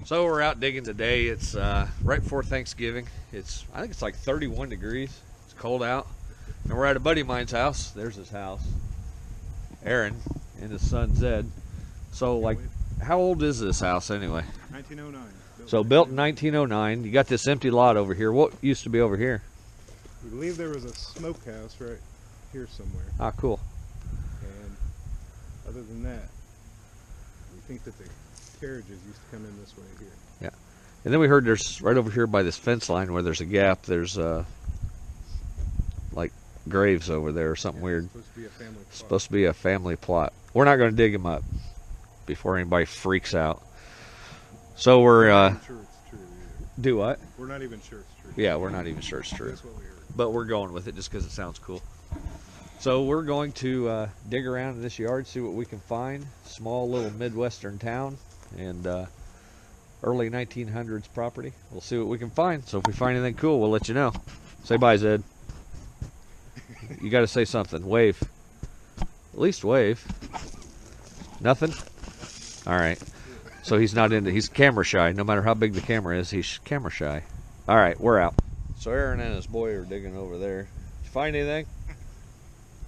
So we're out digging today. It's right before Thanksgiving. I think it's like 31 degrees. It's cold out. And we're at a buddy of mine's house. There's his house. Aaron and his son Zed. So like, how old is this house anyway? 1909. So built in 1909. You got this empty lot over here. What used to be over here? We believe there was a smokehouse right here somewhere. Ah, cool. And other than that, we think that the carriages used to come in this way here. Yeah. And then we heard there's right over here by this fence line where there's a gap, there's like graves over there or something weird. Supposed to be a family plot. Supposed to be a family plot. We're not going to dig them up before anybody freaks out. So we're We're not sure it's true either. do what? We're not even sure it's true. Yeah, we're not even sure it's true. That's what we heard. But we're going with it just because it sounds cool. So we're going to dig around in this yard, see what we can find. Small little Midwestern town and early 1900s property. We'll see what we can find. So if we find anything cool, we'll let you know. Say bye, Zed. You got to say something. Wave. At least wave. Nothing? All right. So he's not into, he's camera shy. No matter how big the camera is, he's camera shy. All right, we're out. So Aaron and his boy are digging over there. Did you find anything?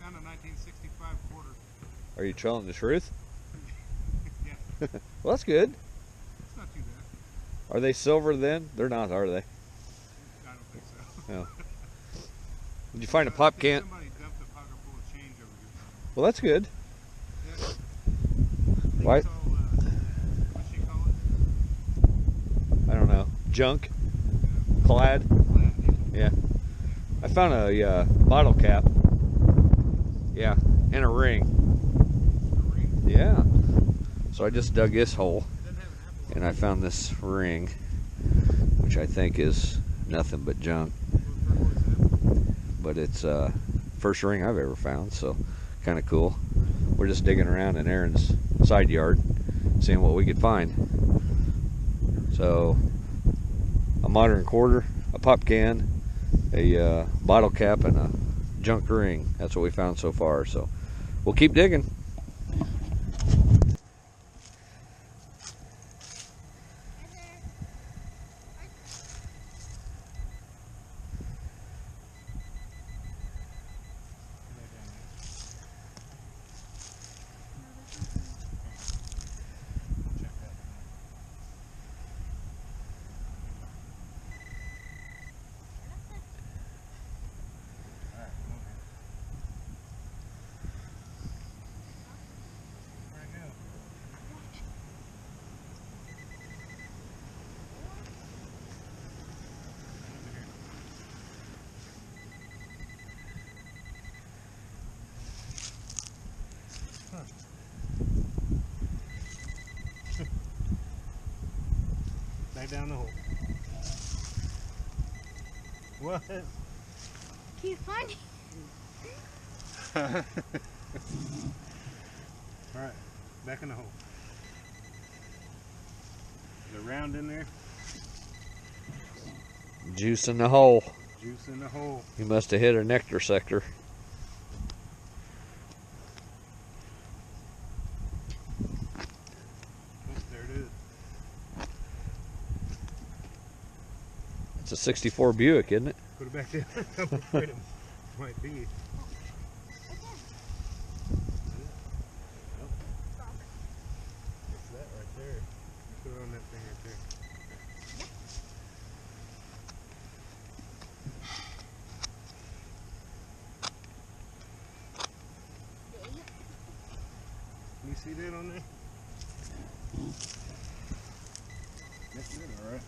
Found a 1965 quarter. Are you telling the truth? Yeah, Well, that's good. it's not too bad. Are they silver then? They're not, are they? I don't think so. No. Did you find a pop can? Somebody dumped a pocket full of change over here. Well, that's good. Yeah. Why? It's all, what's she call it? I don't know. Junk? Clad? Flat, Yeah. I found a bottle cap. Yeah, and a ring. A ring. Yeah. So I just dug this hole, It doesn't have an apple. and I found this ring, which I think is nothing but junk. But it's first ring I've ever found, so kind of cool. We're just digging around in Aaron's side yard, seeing what we could find. So a modern quarter, a pop can, a bottle cap, and a junk ring. That's what we found so far. So we'll keep digging. Back down the hole. What? Keep funny. Alright, back in the hole. Is it round in there? Juice in the hole. Juice in the hole. You must have hit a nectar sector. Oh, there it is. It's a 64 Buick, isn't it? Put it back down. I'm afraid it might be. It's that right there. Put it on that thing right there. Can you see that on there? That's it, alright.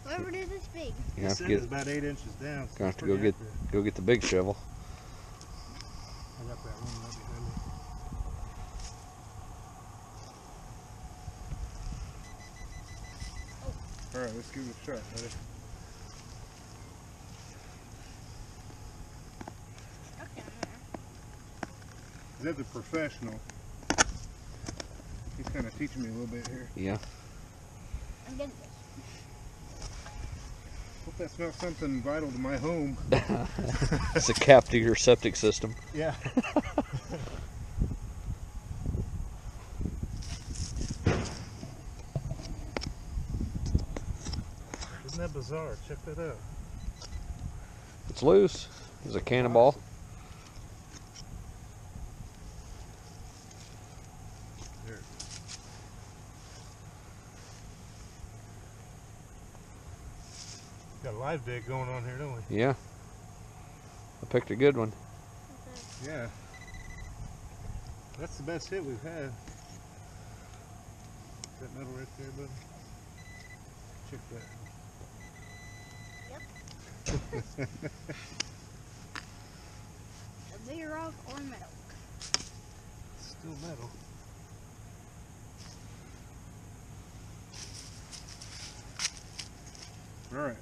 Whatever it is, it's big. You It have to says get, it's about 8 inches down. So gonna have it's to go pretty get accurate. go get the big shovel. I got that one right behind me. Alright, let's give it a shot, buddy. Okay. Zed's a professional. He's kind of teaching me a little bit here. Yeah. I'm getting this. Hope that's not something vital to my home. It's a cap to your septic system. Yeah. Isn't that bizarre? Check that out. It's loose. It's a cannonball. There it is. Got a live dig going on here, don't we? Yeah. I picked a good one. Yeah. That's the best hit we've had. Is that metal right there, buddy? Check that. A bigger rock or metal. Still metal. Alright.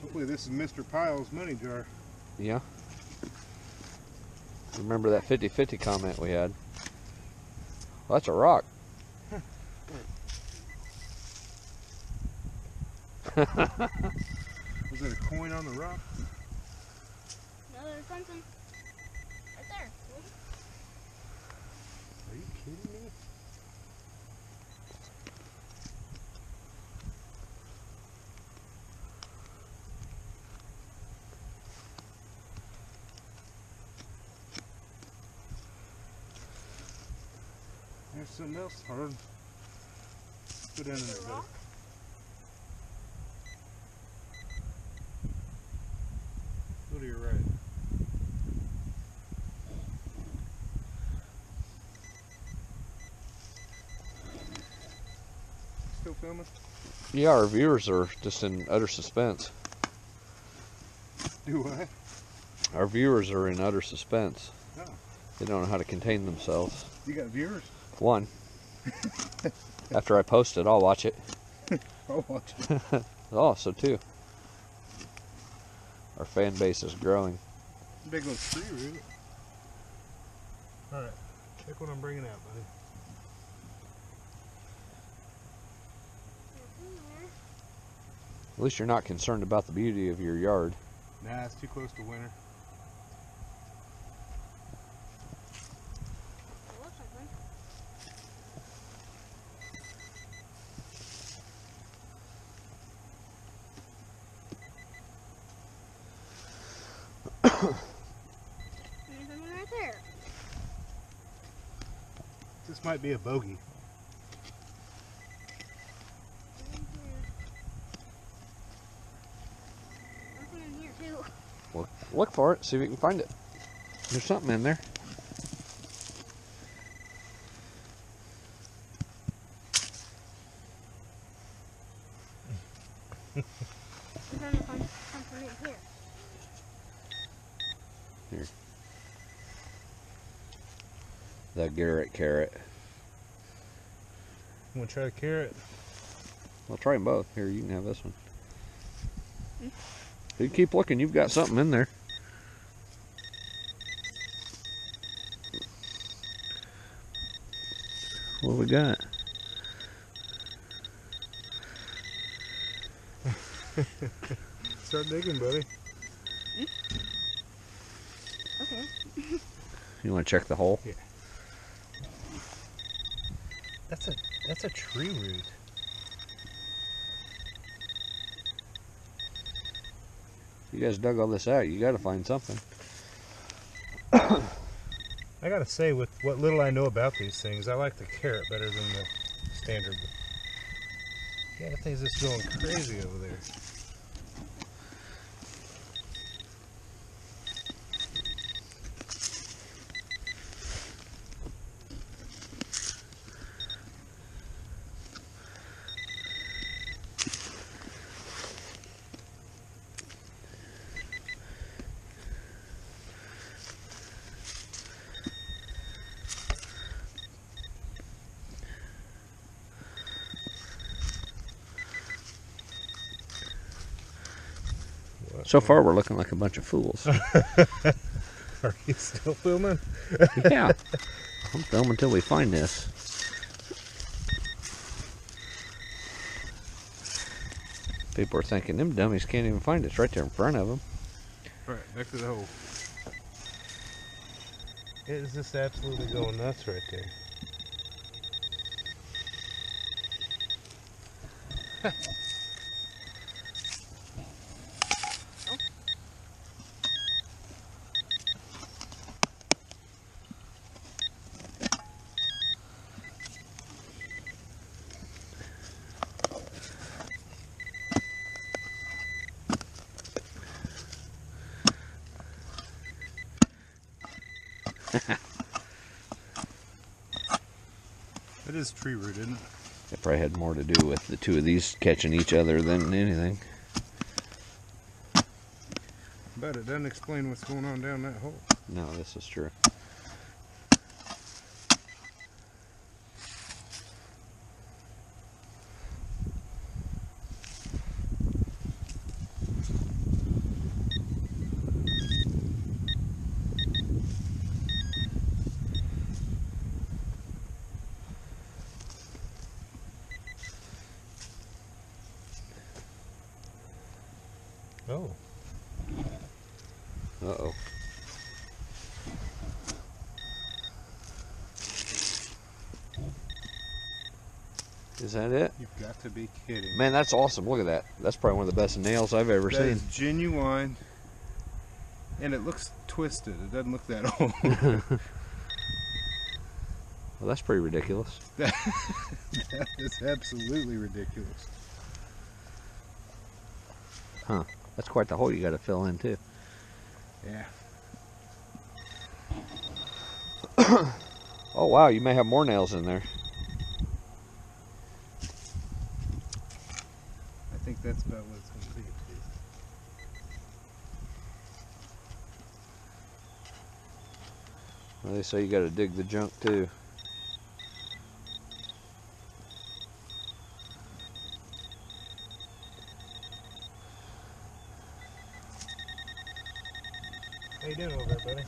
Hopefully this is Mr. Pyle's money jar. Yeah. Remember that 50-50 comment we had? Well, that's a rock. Was it a coin on the rock? No, there's something right there. Are you kidding me? There's something else hard. Go down in there, buddy. Rock? Go to your right. Still filming? Yeah, our viewers are just in utter suspense. Do I? Our viewers are in utter suspense. Oh. They don't know how to contain themselves. You got viewers? One. After I post it, I'll watch it. I'll watch it. Oh, so two. Our fan base is growing. Big old tree root. Alright, check what I'm bringing out, buddy. At least you're not concerned about the beauty of your yard. Nah, it's too close to winter. There was something. There's something right there. This might be a bogey. Something in here. Something in here too. Well, look for it, see if you can find it. There's something in there. I'm trying to find something in here. The Garrett carrot. You want to try the carrot? We'll try them both. Here, you can have this one. You keep looking, you've got something in there. What we got? Start digging, buddy. Okay. You want to check the hole? Yeah. That's a tree root. You guys dug all this out. You got to find something. I gotta say, with what little I know about these things, I like the carrot better than the standard. Yeah, that thing's just going crazy over there. So far, we're looking like a bunch of fools. Are you still filming? Yeah. I'm filming until we find this. People are thinking, them dummies can't even find it. It's right there in front of them. Alright, back to the hole. It is just absolutely going nuts right there. It is tree root, isn't it? It probably had more to do with the two of these catching each other than anything. But it doesn't explain what's going on down that hole. No, this is true. Oh. Uh-oh. Is that it? You've got to be kidding. Man, that's awesome. Look at that. That's probably one of the best nails I've ever That seen. is genuine. And it looks twisted. It doesn't look that old. Well, that's pretty ridiculous. That is absolutely ridiculous. Huh. That's quite the hole you got to fill in, too. Yeah. Oh, wow. You may have more nails in there. I think that's about what it's going to be. Well, they say you got to dig the junk, too. How you doing over there, buddy?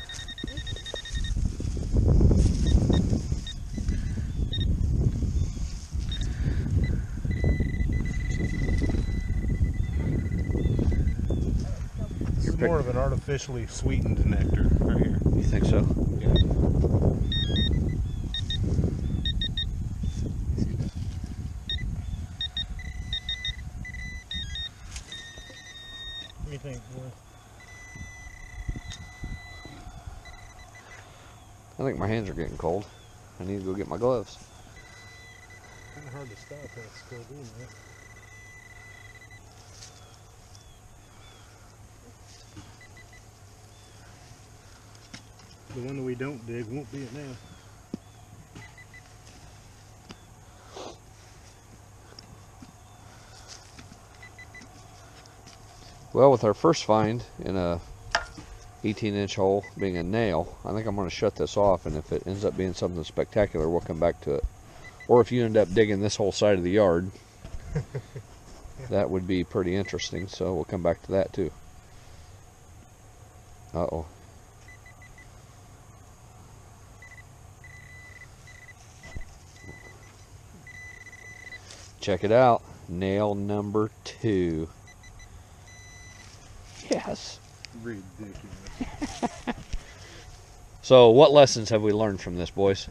It's more of an artificially sweetened nectar right here. You think so? Yeah. What do you think, boy? I think my hands are getting cold. I need to go get my gloves. Kind of hard to stop when it's still doing that. The one that we don't dig won't be it now. Well, with our first find in a 18-inch hole being a nail, I think I'm going to shut this off, and if it ends up being something spectacular, we'll come back to it. Or if you end up digging this whole side of the yard, that would be pretty interesting, so we'll come back to that too. Uh-oh. Check it out. Nail number 2. Yes. Ridiculous. So, what lessons have we learned from this, boys?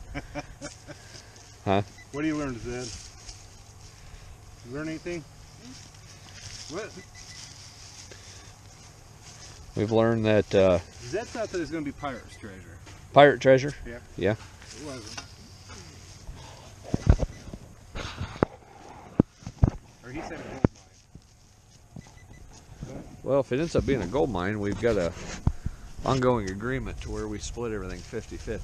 Huh? What do you learn, Zed? You learn anything? What? We've learned that Zed thought that it was going to be pirate's treasure. pirate treasure. Yeah. Yeah. It wasn't. Or he said a gold mine. Well, if it ends up being a gold mine, we've got a ongoing agreement to where we split everything 50-50. So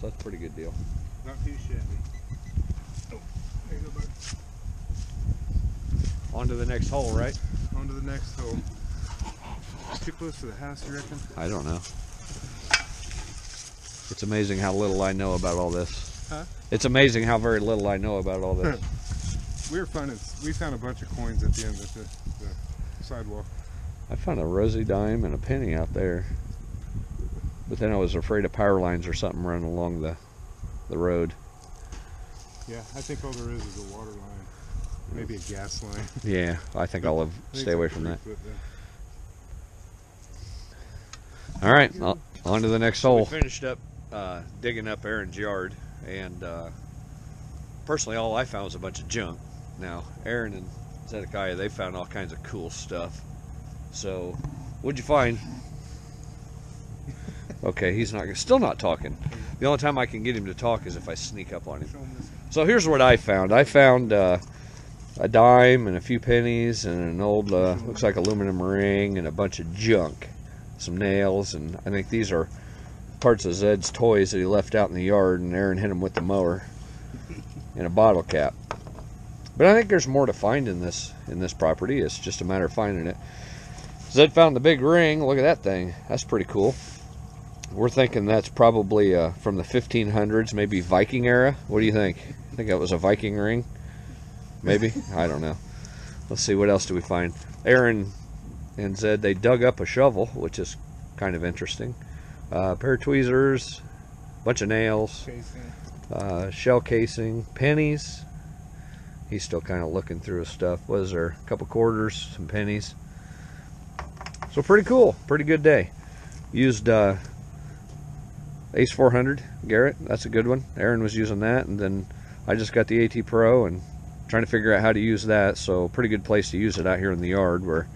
that's a pretty good deal. Not too shabby. Oh, there you go, bud. On to the next hole, right? On to the next hole. Too close to the house, you reckon? I don't know. It's amazing how little I know about all this. Huh? It's amazing how very little I know about all this. We found a bunch of coins at the end of the sidewalk. I found a rosy dime and a penny out there. But then I was afraid of power lines or something running along the road. Yeah, I think all there is a water line. Maybe a gas line. Yeah, I think I'll stay away from that. All right, on to the next hole. We finished up digging up Aaron's yard, and personally all I found was a bunch of junk. Now, Aaron and Zedekiah, they found all kinds of cool stuff. So, what'd you find? Okay, he's still not talking. The only time I can get him to talk is if I sneak up on him. So here's what I found. I found a dime and a few pennies and an old, looks like aluminum ring and a bunch of junk. Some nails, and I think these are parts of Zed's toys that he left out in the yard, and Aaron hit him with the mower, and a bottle cap. But I think there's more to find in this property. It's just a matter of finding it. Zed found the big ring. Look at that thing. That's pretty cool. We're thinking that's probably from the 1500s, maybe Viking era. What do you think? I think that was a Viking ring. Maybe? I don't know. Let's see, what else do we find? Aaron and Zed, they dug up a shovel, which is kind of interesting. A pair of tweezers, bunch of nails, shell casing, pennies. He's still kind of looking through his stuff. What is there? A couple quarters, some pennies. So pretty cool. Pretty good day. Used Ace 400 Garrett. That's a good one. Aaron was using that, and then I just got the AT Pro and trying to figure out how to use that. So pretty good place to use it out here in the yard where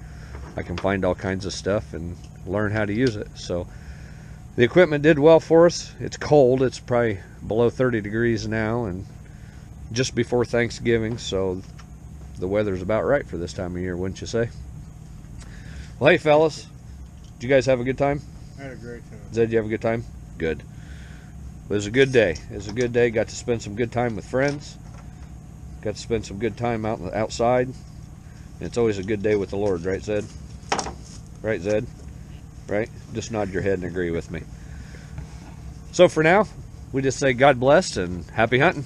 I can find all kinds of stuff and learn how to use it. So the equipment did well for us. It's cold. It's probably below 30 degrees now, and just before Thanksgiving, so the weather's about right for this time of year, wouldn't you say? Well, hey fellas, did you guys have a good time? I had a great time. Zed, you have a good time? Good. It was a good day. It was a good day. Got to spend some good time with friends. Got to spend some good time outside. And it's always a good day with the Lord, right, Zed? Right, Zed? Right? Just nod your head and agree with me. So for now, we just say God bless and happy hunting.